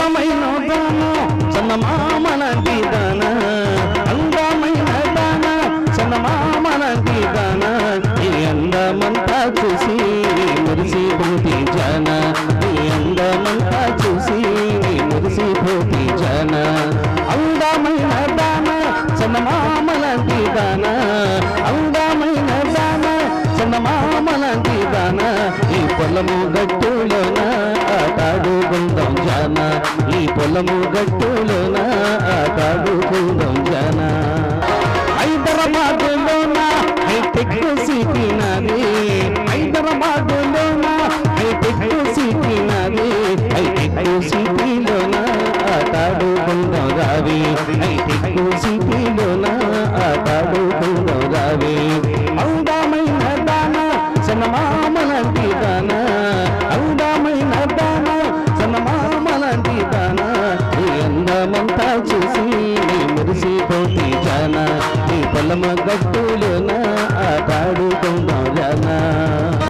అందమైన దాన చందమామలాంటి దాన అందమైన దాన చందమామలాంటి దాన ఈ అందమంతా చూసి మురిసిపోతి జన ఈ అందమంతా చూసి మురిసిపోతి జన అందమైన దాన చందమామలాంటి దాన అందమైన దాన చందమామలాంటి దాన ఈ పొలము గట్టులోన ఆటాడుకుందాం జాన ఈ పొలము గట్టులోన ఆటాడుకుందాం జాన హైదరాబాదులోన హైటెక్ సిటీ నాది హైదరాబాదులోన హైటెక్ సిటీ నాది హైటెక్ సిటీలోన ఆటాడుకుందాం రావి హైటెక్ సిటీలోన ఆటాడుకుందాం రావి అందమైన దాన చందమామలాంటి దాన అందమైన దాన చందమామలాంటి దాన ఈ అందమంతా చూసి మురిసిపోతి జాన ఈ పొలమ గట్టులోన